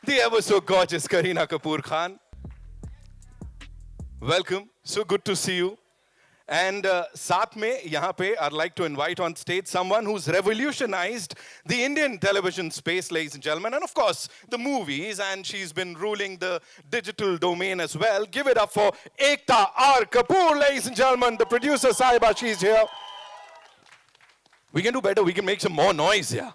the ever so gorgeous Kareena Kapoor Khan. Welcome. So good to see you. And साथ में यहाँ पे I'd like to invite on stage someone who's revolutionized the Indian television space, ladies and gentlemen, and of course the movies. And she's been ruling the digital domain as well. Give it up for Ekta R. Kapoor, ladies and gentlemen, the producer Sahiba. She's here. We can do better. We can make some more noise, yeah.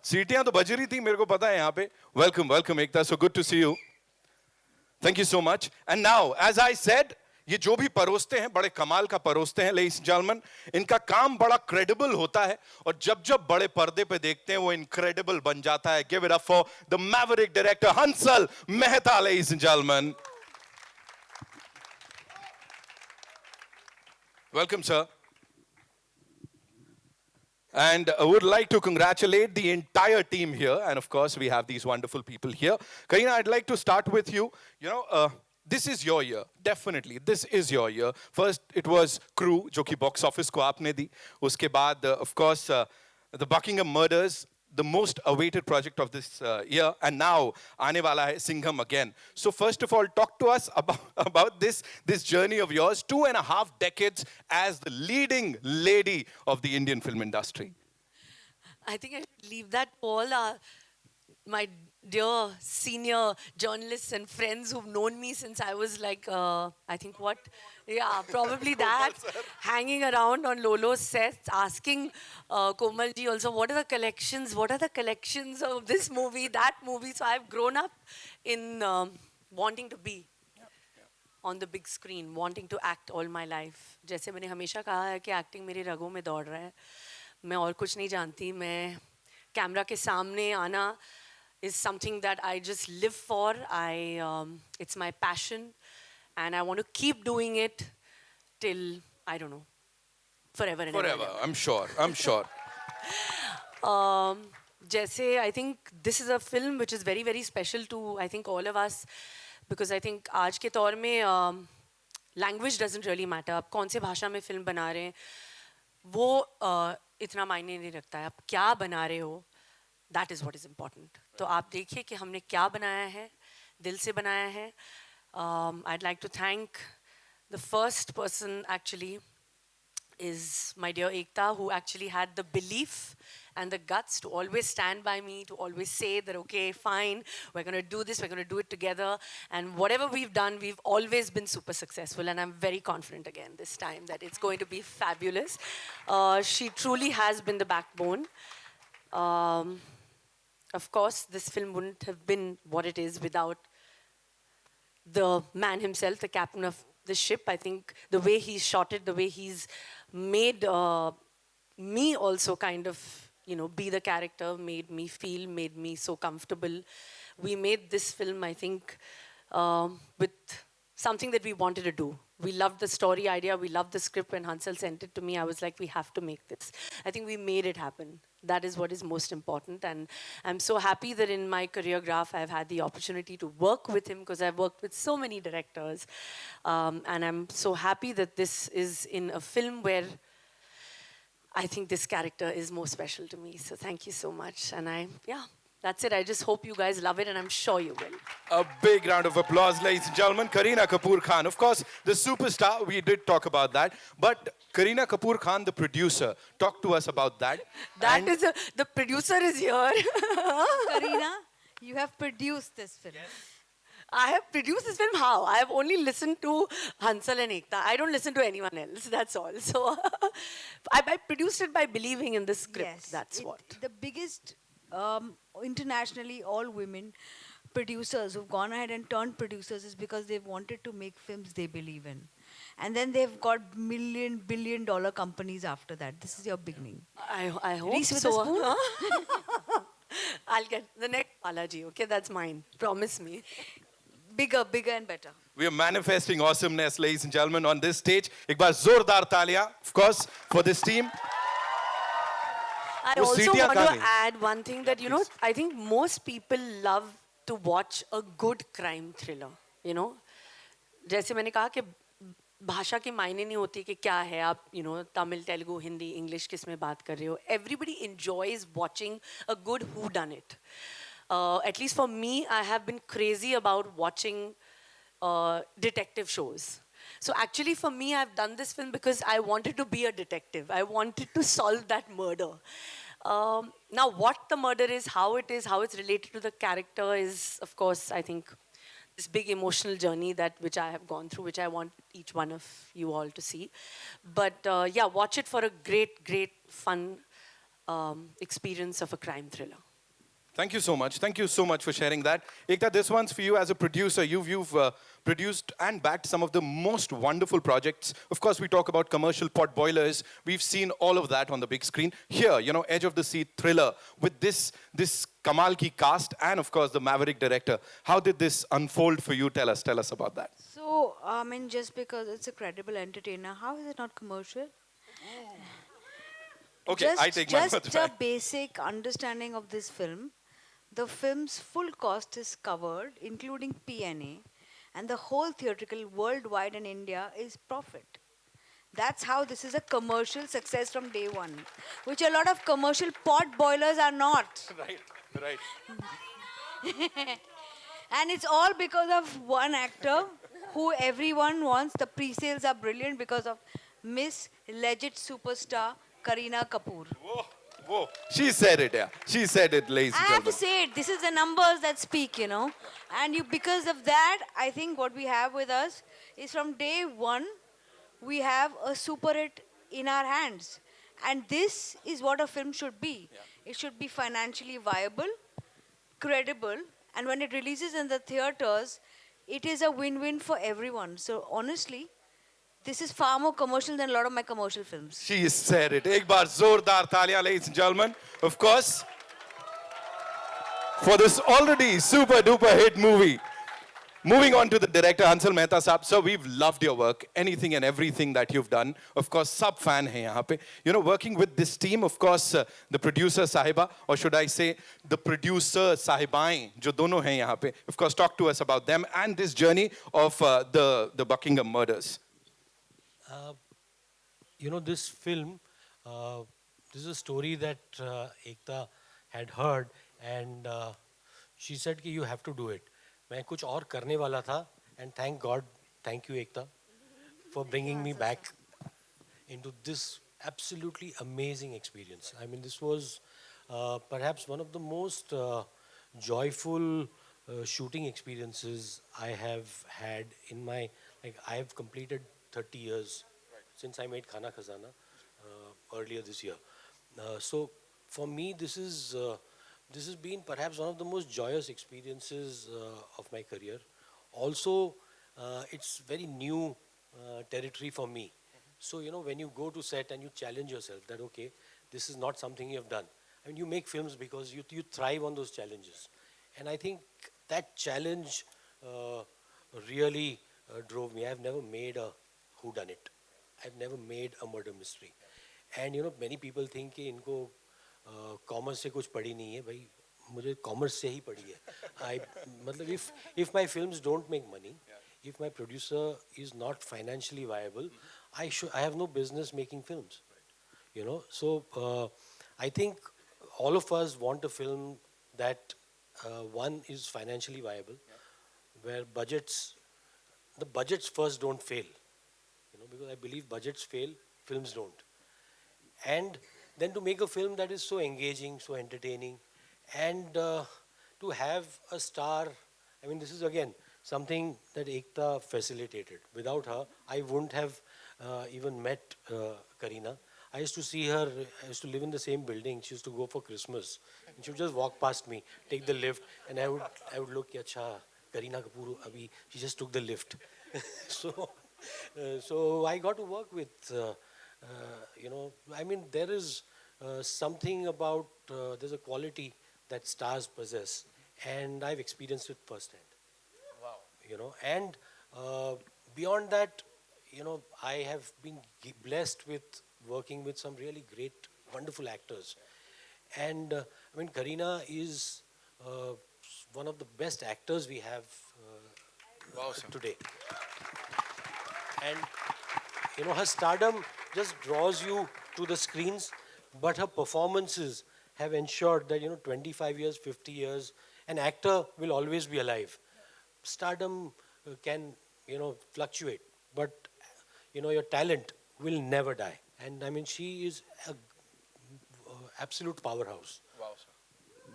सीटियां तो बज रही थी मेरे को पता है यहाँ पे. Welcome Ekta. So good to see you. Thank you so much. And now, as I said, ये जो भी परोसते हैं बड़े कमाल का परोसते हैं, ladies and gentlemen. इनका काम बड़ा credible होता है और जब जब बड़े पर्दे पे देखते हैं वो incredible बन जाता है. Give it up for the maverick director Hansal Mehta, ladies and gentlemen. Welcome, sir. And I would like to congratulate the entire team here. And of course, we have these wonderful people here. Kareena, I'd like to start with you. You know, this is your year. Definitely, this is your year. First, it was Crew, जो कि box office को आपने दी. उसके बाद, of course, the Buckingham Murders, the most awaited project of this year, and now aane wala hai Singham again. So first of all, talk to us about this journey of yours, 2.5 decades as the leading lady of the Indian film industry. I think I should leave that Paul, my dear senior journalists and friends who've known me since I was like, I think what? Yeah, probably that. Hanging around on Lolo's sets, asking Komalji also, what are the collections? What are the collections of this movie, that movie? So I've grown up in wanting to be on the big screen, wanting to act all my life. जैसे मैंने हमेशा कहा है कि acting मेरी रगों में दौड़ रहा है. मैं और कुछ नहीं जानती. मैं कैमरा के सामने आना is something that I just live for. It's my passion, and I want to keep doing it till, I don't know, forever and ever. Forever, I'm sure. Jesse, I think this is a film which is very, very special to, I think, all of us, because I think आज के दौर में language doesn't really matter. आप कौन से भाषा में film बना रहे हैं, वो इतना मायने नहीं रखता है. आप क्या बना रहे हो, that is what is important. तो आप देखिए कि हमने क्या बनाया है, दिल से बनाया है. I'd like to thank the first person actually is my dear Ekta, who actually had the belief and the guts to always stand by me, to always say that, okay, fine, we're going to do this, we're going to do it together. And whatever we've done, we've always been super successful. And I'm very confident again this time that it's going to be fabulous. She truly has been the backbone. Of course, this film wouldn't have been what it is without the man himself, the captain of the ship. I think the way he's shot it, the way he's made me also kind of, you know, be the character, made me feel, made me so comfortable. We made this film, I think, with something that we wanted to do. We loved the story idea, we loved the script. When Hansal sent it to me, I was like, we have to make this. I think we made it happen. That is what is most important. And I'm so happy that in my career graph, I've had the opportunity to work with him, because I've worked with so many directors. And I'm so happy that this is in a film where I think this character is more special to me. So thank you so much. And that's it. I just hope you guys love it, and I'm sure you will. A big round of applause, ladies and gentlemen. Kareena Kapoor Khan, of course, the superstar. We did talk about that. But Kareena Kapoor Khan, the producer, talk to us about that. The producer is here. Kareena, you have produced this film. Yes. I have produced this film. How? I have only listened to Hansal and Ekta. I don't listen to anyone else. That's all. So I produced it by believing in the script. Yes. That's what. The biggest, internationally, all women producers who've gone ahead and turned producers is because they've wanted to make films they believe in. And then they've got billion-dollar companies after that. This is your beginning. I hope Reese with so. a spoon? I'll get the next Balaji. Okay, that's mine. Promise me. Bigger and better. We are manifesting awesomeness, ladies and gentlemen, on this stage. एक बार जोरदार तालियां, of course, for this team. I also want to add one thing that, you know, I think most people love to watch a good crime thriller, you know. जैसे मैंने कहा कि भाषा के मायने नहीं होती कि क्या है आप, you know, Tamil, Telugu, Hindi, English किस में बात कर रहे हो. Everybody enjoys watching a good whodunit. at least for me, I have been crazy about watching detective shows. So actually, for me, I've done this film because I wanted to be a detective. I wanted to solve that murder. Now, what the murder is, how it's related to the character is, of course, I think this big emotional journey that which I have gone through, which I want each one of you all to see. But yeah, watch it for a great, great, fun experience of a crime thriller. Thank you so much. Thank you so much for sharing that. Ekta, this one's for you as a producer. You've produced and backed some of the most wonderful projects. Of course, we talk about commercial pot boilers. We've seen all of that on the big screen. Here, edge of the seat thriller with this Kamal ki cast and of course the Maverick director. How did this unfold for you? Tell us about that. So, I mean, just because it's a credible entertainer, how is it not commercial? Okay, I take my words Just a back. basic understanding of this film. The film's full cost is covered, including P&A, and the whole theatrical worldwide and India is profit. That's how this is a commercial success from day one, which a lot of commercial pot boilers are not. Right, right. And it's all because of one actor who everyone wants. The pre-sales are brilliant because of Miss Legit Superstar Kareena Kapoor. Whoa, whoa. She said it, yeah. She said it, ladies I and have to gentlemen. say it. This is the numbers that speak, you know. And you, because of that, I think what we have with us is from day one, we have a super hit in our hands. And this is what a film should be. It should be financially viable, credible, and when it releases in the theaters, it is a win-win for everyone. So honestly, this is far more commercial than a lot of my commercial films. She said it. Ek baar zordar taaliyan, ladies and gentlemen. Of course, for this already super duper hit movie. Moving on to the director, Hansal Mehta Saab. Sir, we've loved your work, anything and everything that you've done. Of course, sub fan hai yahan pe. Working with this team, of course, the producer Sahiba, or should I say, the producer Sahibain, jo dono hai yahan pe. Of course, talk to us about them and this journey of the Buckingham murders. This film, this is a story that Ekta had heard, and she said कि you have to do it. मैं कुछ और करने वाला था, and thank God, thank you Ekta, for bringing me back into this absolutely amazing experience. I mean, this was perhaps one of the most joyful shooting experiences I have had in my, I have completed 30 years since I made Khana Khazana earlier this year. So for me, this has been perhaps one of the most joyous experiences of my career. Also, it's very new territory for me. So, when you go to set and you challenge yourself that, okay, this is not something you have done. I mean, you make films because you thrive on those challenges. And I think that challenge really drove me. I've never made a whodunit. I've never made a murder mystery. And, many people think कि इनको commerce से कुछ पढ़ी नहीं है भाई मुझे commerce से ही पढ़ी है मतलब if my films don't make money, if my producer is not financially viable, I have no business making films, so I think all of us want a film that one is financially viable, where the budgets first don't fail, because I believe budgets fail, films don't. And then to make a film that is so engaging, so entertaining, and to have a star, I mean, this is again something that Ekta facilitated. Without her, I wouldn't have even met Kareena. I used to see her, I used to live in the same building. She used to go for Christmas. And she would just walk past me, take the lift, and I would look, Acha, Kareena Kapoor, abhi, she just took the lift. So I got to work with, I mean, there is something about, there's a quality that stars possess, and I've experienced it firsthand. Wow. And beyond that, I have been blessed with working with some really great, wonderful actors. And I mean, Kareena is one of the best actors we have today. And her stardom just draws you to the screens, but her performances have ensured that 25 years, 50 years, an actor will always be alive. Stardom can, fluctuate, but, your talent will never die. And I mean, she is a absolute powerhouse.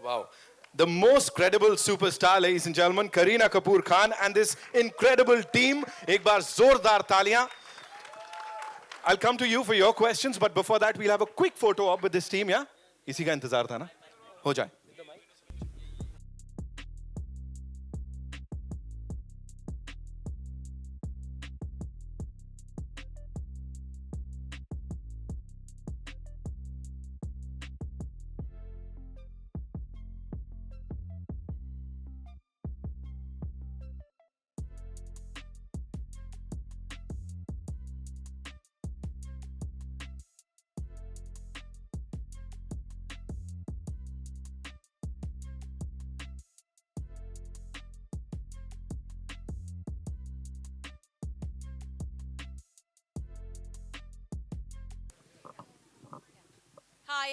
Wow. The most credible superstar, ladies and gentlemen, Kareena Kapoor Khan and this incredible team. एक बार जोरदार तालियां. I'll come to you for your questions, but before that, we'll have a quick photo op with this team, yeah? इसी का इंतजार था ना? हो जाए.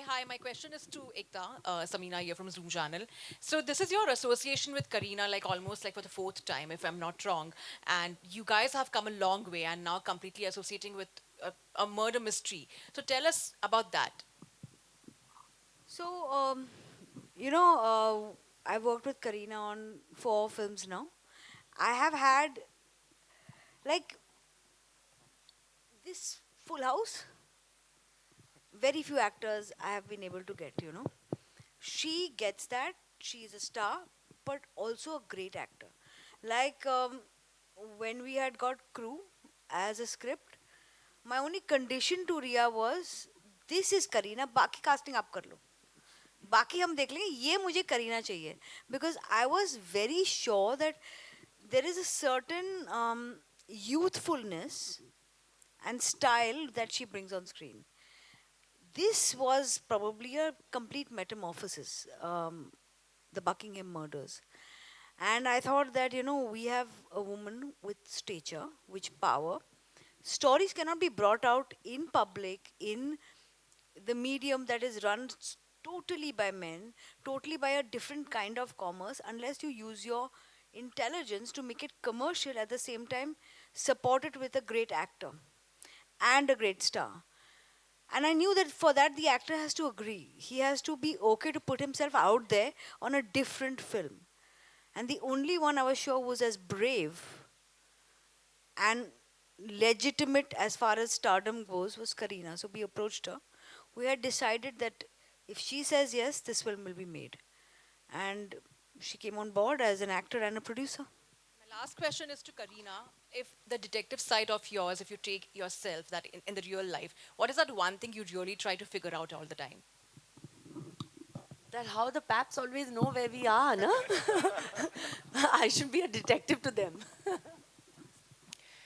Hi. My question is to Ekta, Samina here from Zoom channel. So this is your association with Kareena, like almost like for the fourth time, if I'm not wrong. And you guys have come a long way and now completely associating with a murder mystery. So tell us about that. So, I've worked with Kareena on 4 films now. I have had like this Full House. Very few actors I have been able to get. She gets that. She is a star, but also a great actor. Like when we had got Crew as a script, my only condition to Riya was, this is Kareena, बाकी casting आप कर लो. बाकी हम देख लेंगे, ये मुझे करीना चाहिए. Because I was very sure that there is a certain youthfulness and style that she brings on screen. This was probably a complete metamorphosis, the Buckingham murders. And I thought that, we have a woman with stature, which power. Stories cannot be brought out in public, in the medium that is run totally by men, totally by a different kind of commerce, unless you use your intelligence to make it commercial, at the same time support it with a great actor and a great star. And I knew that for that the actor has to agree. He has to be okay to put himself out there on a different film. And the only one I was sure was as brave and legitimate as far as stardom goes was Kareena. So we approached her. We had decided that if she says yes, this film will be made. And she came on board as an actor and a producer. My last question is to Kareena. If the detective side of yours, if you take yourself, that in the real life, what is that one thing you really try to figure out all the time? That how the paps always know where we are, no? I should be a detective to them.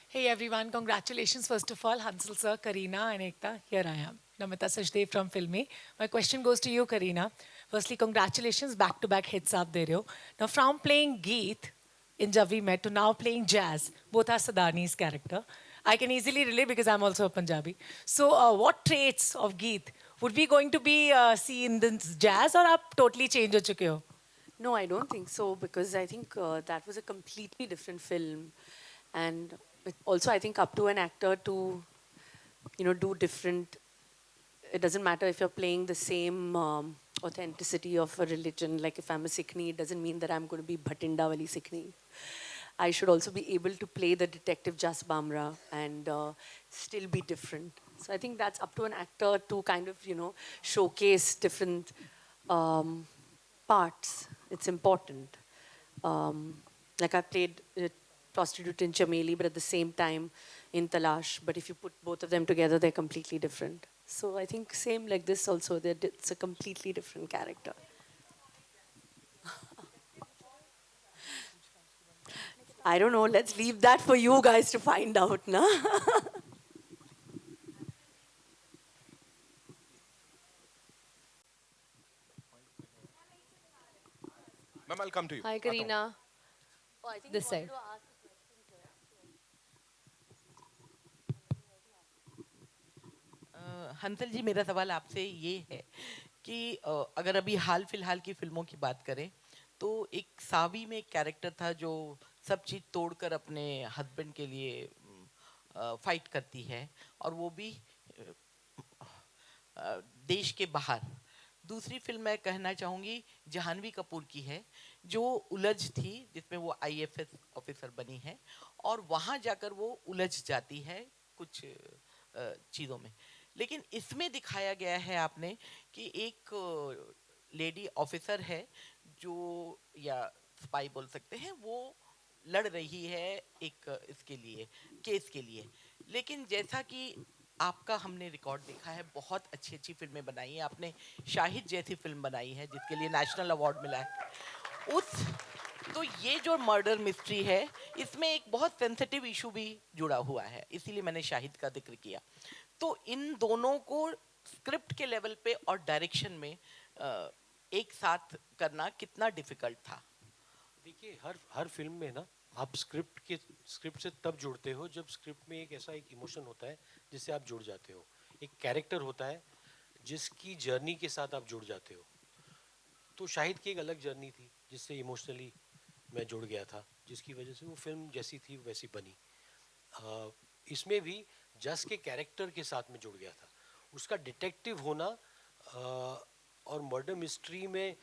Hey everyone, congratulations first of all, Hansal sir, Kareena and Ekta. Here I am, Namita Sachdev from Filmy. My question goes to you, Kareena. Firstly, congratulations, back-to-back hits aap de rahe ho. Now from playing Geet in Jab We Met to now playing Jazz, both are Sadani's character. I can easily relate because I'm also a Punjabi. So what traits of Geet would we going to be see in this Jazz, or aap totally change ho chuke ho? No, I don't think so, because I think that was a completely different film. And also, I think up to an actor to, do different. It doesn't matter if you're playing the same authenticity of a religion. Like if I'm a Sikhni, it doesn't mean that I'm going to be Bhatinda wali Sikhni. I should also be able to play the detective Jas Bamra and still be different. So I think that's up to an actor to kind of, showcase different parts. It's important. Like I played a prostitute in Chameli, but at the same time in Talash. But if you put both of them together, they're completely different. So I think same like this also, it's a completely different character. I don't know, let's leave that for you guys to find out, na? Ma'am, I'll come to you. Hi, Kareena. This side. Hansal जी, मेरा सवाल आपसे ये है कि अगर अभी हाल फिलहाल की फिल्मों की बात करें तो एक सावी में एक कैरेक्टर था जो सब चीज़ तोड़कर अपने हस्बैंड के लिए फाइट करती है, और वो भी देश के बाहर। दूसरी फिल्म मैं कहना चाहूँगी जाह्नवी कपूर की है, जो उलझ थी, जिसमें वो आईएफएस ऑफिसर बनी है और वहाँ जाकर वो उलझ जाती है कुछ चीज़ों में। लेकिन इसमें दिखाया गया है आपने कि एक लेडी ऑफिसर है जो, या स्पाई बोल सकते हैं, वो लड़ रही है एक इसके लिए, केस के लिए। लेकिन जैसा कि आपका हमने रिकॉर्ड देखा है, बहुत अच्छी अच्छी फिल्में बनाई हैं आपने। शाहिद जैसी फिल्म बनाई है जिसके लिए नेशनल अवार्ड मिला है। उस तो ये जो मर्डर मिस्ट्री है, इसमें एक बहुत सेंसिटिव इशू भी जुड़ा हुआ है, इसीलिए मैंने शाहिद का जिक्र किया। तो इन दोनों को स्क्रिप्ट के लेवल पे और डायरेक्शन में एक साथ करना कितना डिफिकल्ट था? देखिए, हर हर फिल्म में ना आप स्क्रिप्ट से तब जुड़ते हो जब स्क्रिप्ट में एक ऐसा एक इमोशन होता है जिससे आप जुड़ जाते हो। एक कैरेक्टर होता है जिसकी जर्नी के साथ आप जुड़ जाते हो। तो शाहिद की एक अलग जर्नी थी जिससे इमोशनली मैं जुड़ गया था, जिसकी वजह से वो फिल्म जैसी थी वैसी बनी। इसमें भी जस के कैरेक्टर के साथ में जुड़ गया था। उसका डिटेक्टिव होना और मर्डर मिस्ट्री में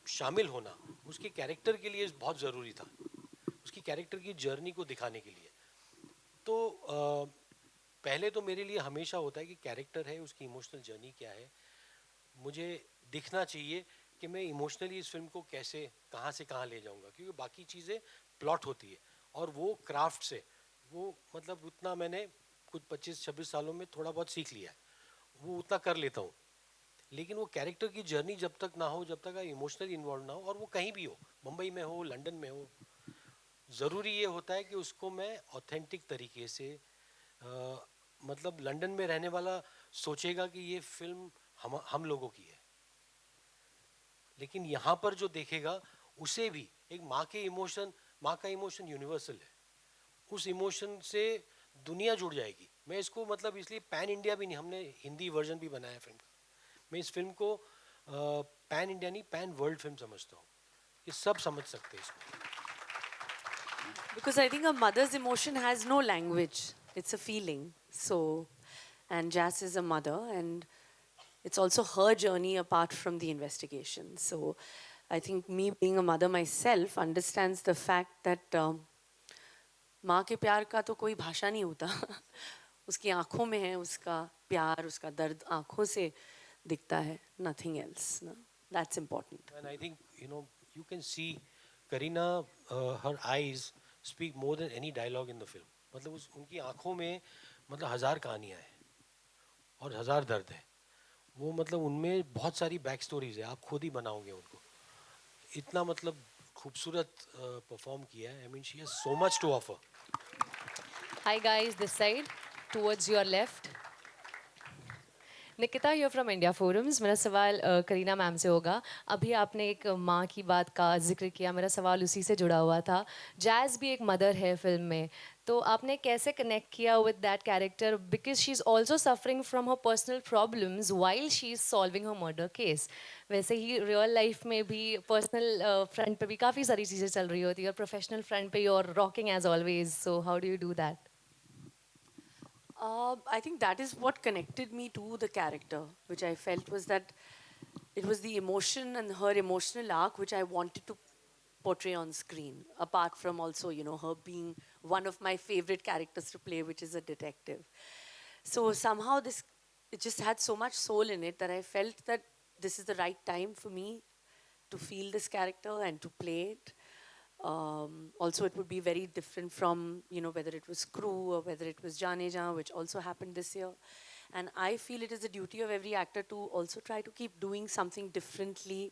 शामिल होना उसके कैरेक्टर के लिए बहुत ज़रूरी था, उसकी कैरेक्टर की जर्नी को दिखाने के लिए। तो पहले तो मेरे लिए हमेशा होता है कि कैरेक्टर है, उसकी इमोशनल जर्नी क्या है, मुझे दिखना चाहिए कि मैं इमोशनली इस फिल्म को कैसे कहाँ से कहाँ ले जाऊंगा, क्योंकि बाकी चीज़ें प्लॉट होती है और वो क्राफ्ट से वो मतलब उतना मैंने कुछ 25-26 सालों में थोड़ा बहुत सीख लिया है, वो उतना कर लेता हूँ। लेकिन वो कैरेक्टर की जर्नी जब तक ना हो, जब तक इमोशनली इन्वॉल्व ना हो, और वो कहीं भी हो, मुंबई में हो, लंदन में हो, ज़रूरी ये होता है कि उसको मैं ऑथेंटिक तरीके से मतलब लंदन में रहने वाला सोचेगा कि ये फिल्म हम लोगों की है, लेकिन यहाँ पर जो देखेगा उसे भी एक माँ का इमोशन यूनिवर्सल है, उस इमोशन से दुनिया जुड़ जाएगी। मैं इसको मतलब इसलिए पैन इंडिया भी नहीं, हमने हिंदी वर्जन भी बनाया फिल्म का, मैं इस फिल्म को पैन इंडिया नहीं पैन वर्ल्ड फिल्म समझता हूँ, ये सब समझ सकते हैं इसको। Because I think a mother's emotion has no language. It's a feeling. So, and Jazz is a mother, and it's also her journey apart from the investigation. So, I think me being a mother myself understands the fact that माँ के प्यार का तो कोई भाषा नहीं होता उसकी आंखों में है उसका प्यार, उसका दर्द आंखों से दिखता है, nothing else. No? That's important. And I think you can see Kareena, her eyes speak more than any dialogue in the film. मतलब उनकी आंखों में मतलब 1000 कहानियाँ हैं और 1000 दर्द है। वो मतलब उनमें बहुत सारी बैक स्टोरीज है, आप खुद ही बनाओगे उनको। इतना मतलब खूबसूरत परफॉर्म किया है। I mean, she has so much to offer. Hi guys, this side, towards your left. Nikita, you're from India Forums. मेरा सवाल करीना मैम से होगा। अभी आपने एक माँ की बात का जिक्र किया, मेरा सवाल उसी से जुड़ा हुआ था। जैज़ भी एक मदर है फिल्म में, तो आपने कैसे कनेक्ट किया with that character, because she is also suffering from her personal problems while she is solving her murder case. वैसे ही रियल लाइफ में भी पर्सनल फ्रंट पे भी काफ़ी सारी चीज़ें चल रही होती है, और प्रोफेशनल फ्रंट पे you are rocking as always, so how do you do that? I think that is what connected me to the character, which I felt was that it was the emotion and her emotional arc which I wanted to portray on screen, apart from also, her being one of my favorite characters to play, which is a detective. So somehow it just had so much soul in it that I felt that this is the right time for me to feel this character and to play it. Also, it would be very different from, whether it was Crew or whether it was Jaane Jaan, which also happened this year. And I feel it is the duty of every actor to also try to keep doing something differently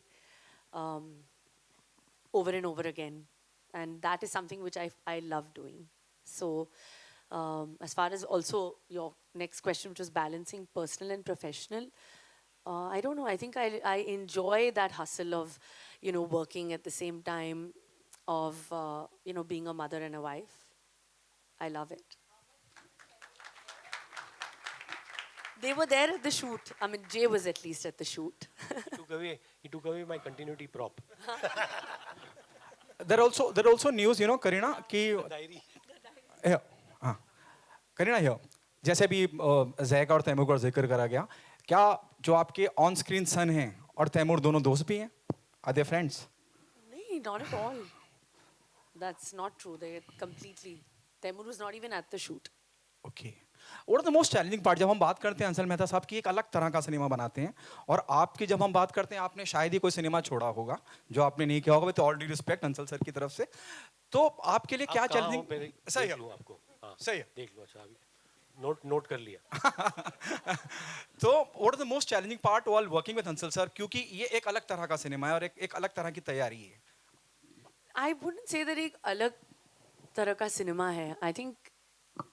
over and over again. And that is something which I love doing. So, as far as also your next question, which was balancing personal and professional, I don't know. I think I enjoy that hustle of, working at the same time, of being a mother and a wife. I love it. They were there at the shoot. I mean, Jay was at least at the shoot. He took away my continuity prop. There are also news, Karina, कि Diary. here, हाँ, Kareena here, जैसे भी Jack और तैमूर का जिक्र करा गया, क्या जो आपके ऑन स्क्रीन सन हैं और तैमूर दोनों दोस्त भी हैं? Are they friends? No, not at all. That's not true. They completely. Taimur was not even at the shoot. Okay what the most challenging part जब हम बात करते हैं अंसल मेहता साहब की एक अलग तरह का सिनेमा बनाते हैं और आपकी जब हम बात करते हैं आपने शायद ही कोई सिनेमा छोड़ा होगा जो आपने नहीं किया होगा with all due respect Ansal sir की तरफ से तो आपके लिए क्या चैलेंजिंग सही है आपको हाँ, सही है देख लो अच्छा अभी नोट कर लिया तो what is the most challenging part while working with Ansal sir क्योंकि ये एक अलग तरह का सिनेमा है और एक अलग तरह की तैयारी है I wouldn't say that एक अलग तरह का सिनेमा है. I think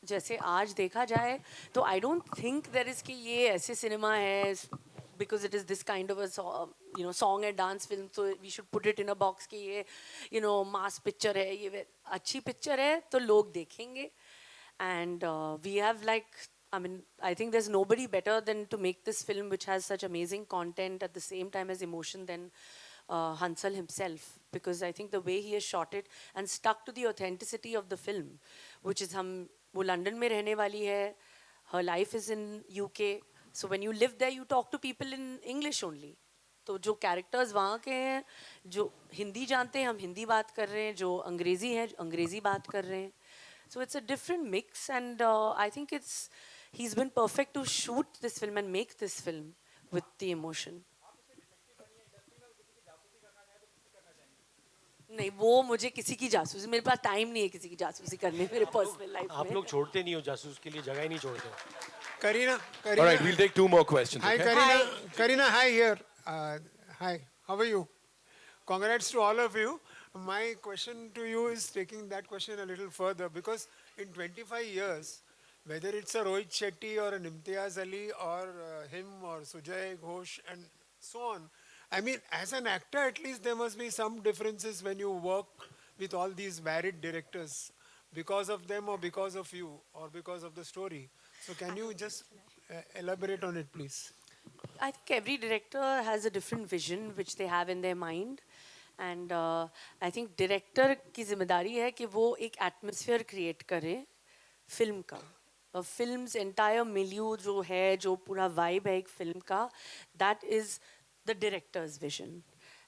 जैसे आज देखा जाए तो I don't think there is कि ये ऐसे सिनेमा है because it is this kind of a song and dance film so we should put it in a box कि ये mass picture है ये अच्छी picture है तो लोग देखेंगे and we have I think there's nobody better than to make this film which has such amazing content at the same time as emotion than Hansal himself because I think the way he has shot it and stuck to the authenticity of the film which is वो London में रहने वाली है her life is in UK so when you live there you talk to people in English only तो जो characters वहाँ के हैं जो हिंदी जानते हैं हम हिंदी बात कर रहे हैं जो अंग्रेजी हैं अंग्रेजी बात कर रहे हैं so it's a different mix and I think he's been perfect to shoot this film and make this film with the emotion नहीं वो मुझे किसी की जासूसी मेरे पास टाइम नहीं है किसी की जासूसी करने मेरे पर्सनल लाइफ में आप लोग छोड़ते नहीं हो जासूस के लिए जगह ही नहीं छोड़ते Karina. All right, we'll take 2 more questions. Hi, okay? Karina. Karina, hi here. Hi. How are you? Congrats to all of you. My question to you is taking that question a little further because in 25 years, whether it's a Rohit Shetty or an Imtiaz Ali or him or Sujay Ghosh and so on, I mean, as an actor, at least there must be some differences when you work with all these varied directors because of them or because of you or because of the story. So can you just elaborate on it, please? I think every director has a different vision which they have in their mind. And I think director की जिम्मेदारी है कि वो एक atmosphere create करे film का. A film's entire milieu जो है, जो पूरा vibe है एक film का, that is the director's vision.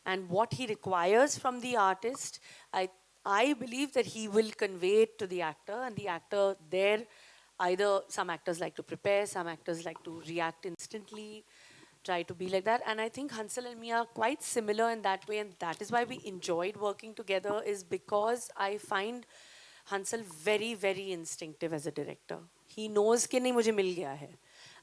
And what he requires from the artist, I believe that he will convey it to the actor and the actor there either some actors like to prepare, some actors like to react instantly, try to be like that. And I think Hansal and me are quite similar in that way. And that is why we enjoyed working together is because I find Hansal very, very instinctive as a director. He knows कि नहीं मुझे मिल गया है.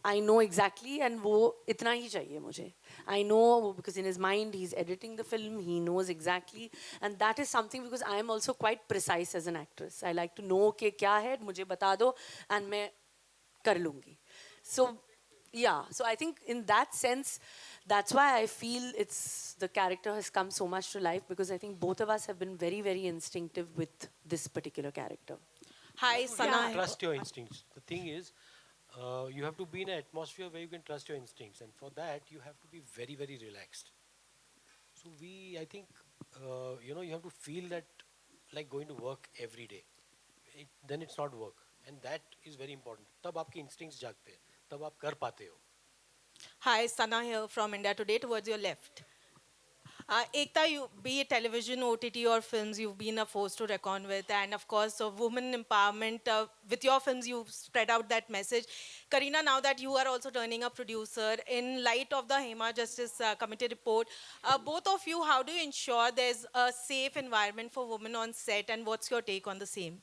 I know exactly and वो इतना ही चाहिए मुझे. I know because in his mind he's editing the film, he knows exactly and that is something because I am also quite precise as an actress. I like to know कि क्या है मुझे बता दो and मैं कर लूँगी. So yeah, so I think in that sense that's why I feel the character has come so much to life because I think both of us have been very, very instinctive with this particular character. Hi, Sana. Trust your instincts. The thing is, you have to be in an atmosphere where you can trust your instincts, and for that you have to be very, very relaxed. So I think, you have to feel that like going to work every day. Then it's not work, and that is very important. तब आपके instincts जागते हैं, तब आप कर पाते हो. Hi, Sana here from India Today. Towards your left. Ekta, be it television, OTT or films, you've been a force to reckon with. And of course, women empowerment, with your films, you've spread out that message. Karina, now that you are also turning a producer, in light of the Hema Justice Committee report, both of you, how do you ensure there's a safe environment for women on set? And what's your take on the same?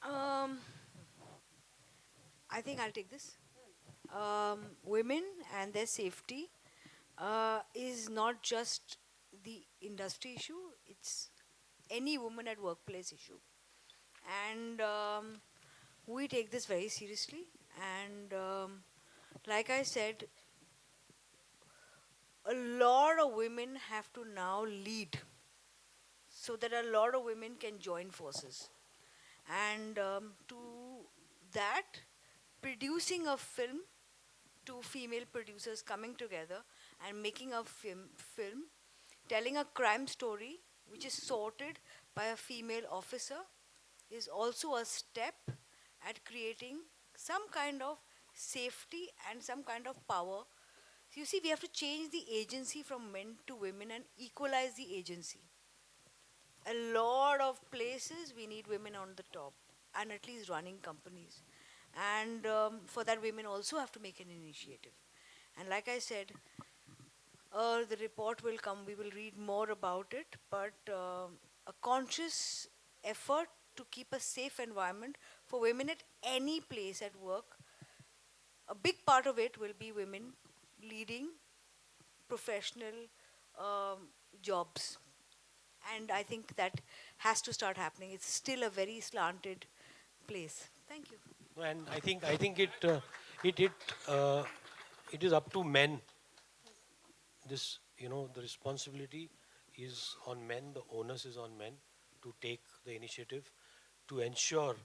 I think I'll take this. Women and their safety is not just the industry issue, it's any woman at workplace issue. And we take this very seriously. And like I said, a lot of women have to now lead so that a lot of women can join forces. And to that, producing a film, two female producers coming together and making a film telling a crime story which is sorted by a female officer is also a step at creating some kind of safety and some kind of power. So you see, we have to change the agency from men to women and equalize the agency. A lot of places we need women on the top and at least running companies. And for that, women also have to make an initiative. And like I said, the report will come, we will read more about it, but a conscious effort to keep a safe environment for women at any place at work. A big part of it will be women leading professional jobs. And I think that has to start happening. It's still a very slanted place. Thank you. And I think it is up to men. This, the responsibility is on men, the onus is on men to take the initiative to ensure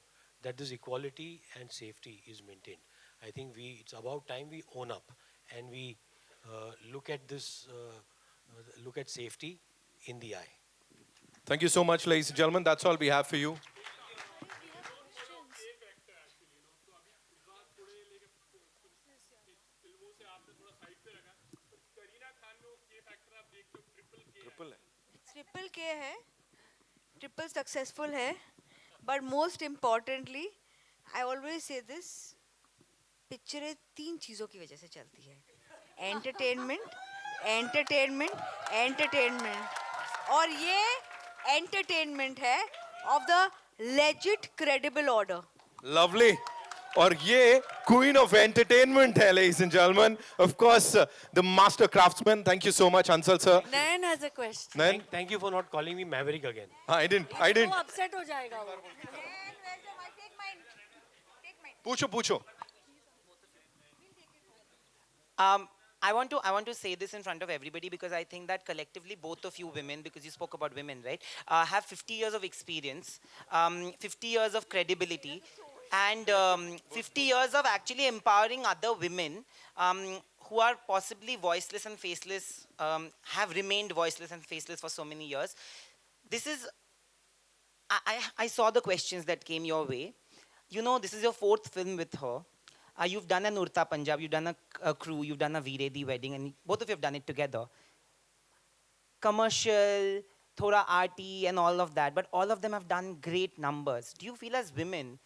that this equality and safety is maintained. I think it's about time we own up and we look at this, look at safety in the eye. Thank you so much, ladies and gentlemen. That's all we have for you. Triple के है, triple successful है, but most importantly I always say this, पिक्चरें 3 चीज़ों की वजह से चलती है, एंटरटेनमेंट, एंटरटेनमेंट, एंटरटेनमेंट, और ये एंटरटेनमेंट है of the legit credible order. Lovely. और ये queen of entertainment है, ladies and gentlemen. Of course, the master craftsman. Thank you so much, Ansal sir. Nayan has a question. Nayan? Thank you for not calling me Maverick again. I didn't. वो upset हो जाएगा वो. पूछो. I want to say this in front of everybody because I think that collectively both of you women, because you spoke about women, right, have 50 years of experience, 50 years of credibility, and 50 years of actually empowering other women who are possibly voiceless and faceless, have remained voiceless and faceless for so many years. This is, I saw the questions that came your way. This is your 4th film with her. You've done an Urta Punjab, you've done a Crew, you've done a Veeredi Wedding, and both of you have done it together. Commercial, Thora arty, and all of that, but all of them have done great numbers. Do you feel as women,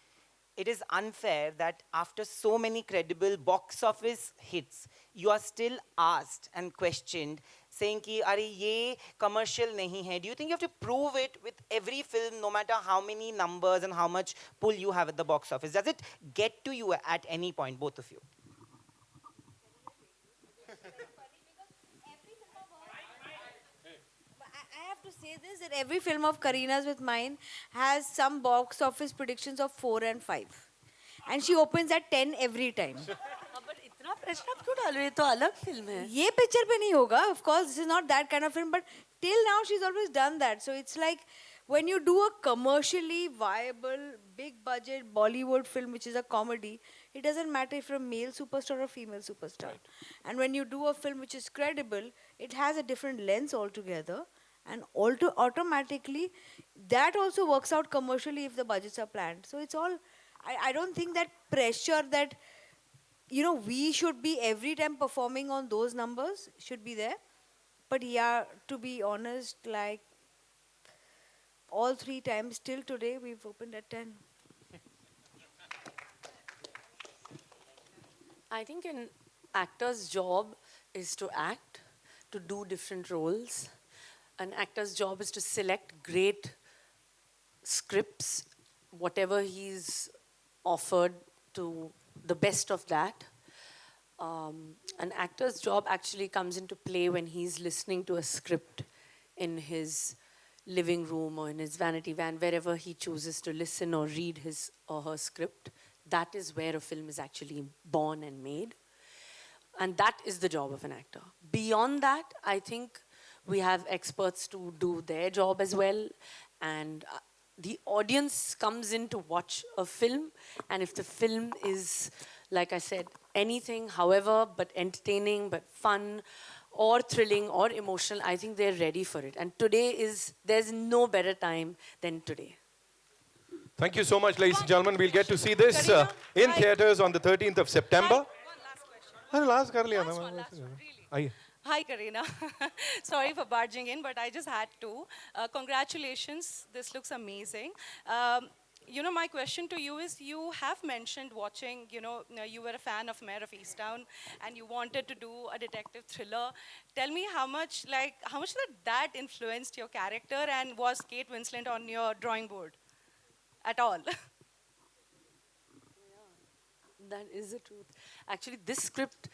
it is unfair that after so many credible box office hits, you are still asked and questioned, saying ki, "Are ye commercial nahi hai?" Do you think you have to prove it with every film, no matter how many numbers and how much pull you have at the box office? Does it get to you at any point, both of you? I have to say this, that every film of Kareena's with mine has some box office predictions of 4 and 5. And she opens at 10 every time. but इतना pressure आप क्यों डाल रहे हो? ये तो अलग film है. ये पिक्चर पे नहीं होगा, of course, this is not that kind of film, but till now she's always done that. So it's like when you do a commercially viable, big budget Bollywood film which is a comedy, it doesn't matter if you're a male superstar or female superstar. Right. And when you do a film which is credible, it has a different lens altogether. And automatically, that also works out commercially if the budgets are planned. So it's all, I don't think that pressure that, we should be every time performing on those numbers should be there. But yeah, to be honest, like all 3 times till today, we've opened at 10. I think an actor's job is to act, to do different roles. An actor's job is to select great scripts, whatever he's offered, to the best of that. An actor's job actually comes into play when he's listening to a script in his living room or in his vanity van, wherever he chooses to listen or read his or her script. That is where a film is actually born and made. And that is the job of an actor. Beyond that, I think we have experts to do their job as well. And the audience comes in to watch a film. And if the film is like I said, anything, however, but entertaining, but fun, or thrilling, or emotional, I think they're ready for it. And there's no better time than today. Thank you so much, ladies and gentlemen. We'll get to see this in theaters on the 13th of September. Last kar liya na. Aaiye. Hi, Karina. Sorry for barging in, but I just had to. Congratulations. This looks amazing. My question to you is, you have mentioned watching, you were a fan of Mayor of Easttown and you wanted to do a detective thriller. Tell me how much that influenced your character, and was Kate Winslet on your drawing board at all? That is the truth. Actually, this script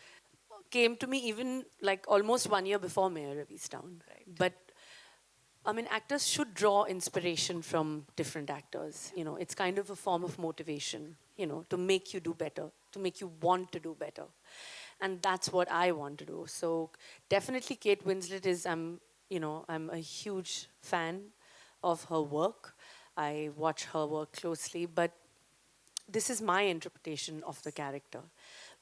came to me even like almost 1 year before Mayor of Easttown. Right. But I mean, actors should draw inspiration from different actors. It's kind of a form of motivation, to make you do better, to make you want to do better. And that's what I want to do. So definitely Kate Winslet is, I'm a huge fan of her work. I watch her work closely, but this is my interpretation of the character.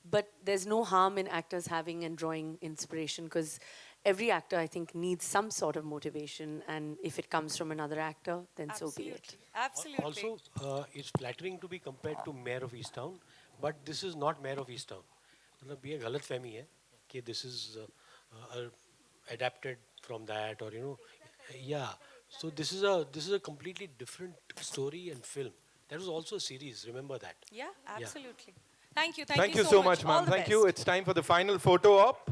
But there's no harm in actors having and drawing inspiration, because every actor, I think, needs some sort of motivation, and if it comes from another actor, then so be it. Absolutely. Also, it's flattering to be compared to Mayor of Easttown, but this is not Mayor of Easttown. मतलब ये गलत फहमी है कि this is adapted from that, or yeah. So this is a completely different story and film. That was also a series. Remember that. Yeah, absolutely. Thank you. Thank you so much, ma'am. Thank you. It's time for the final photo op.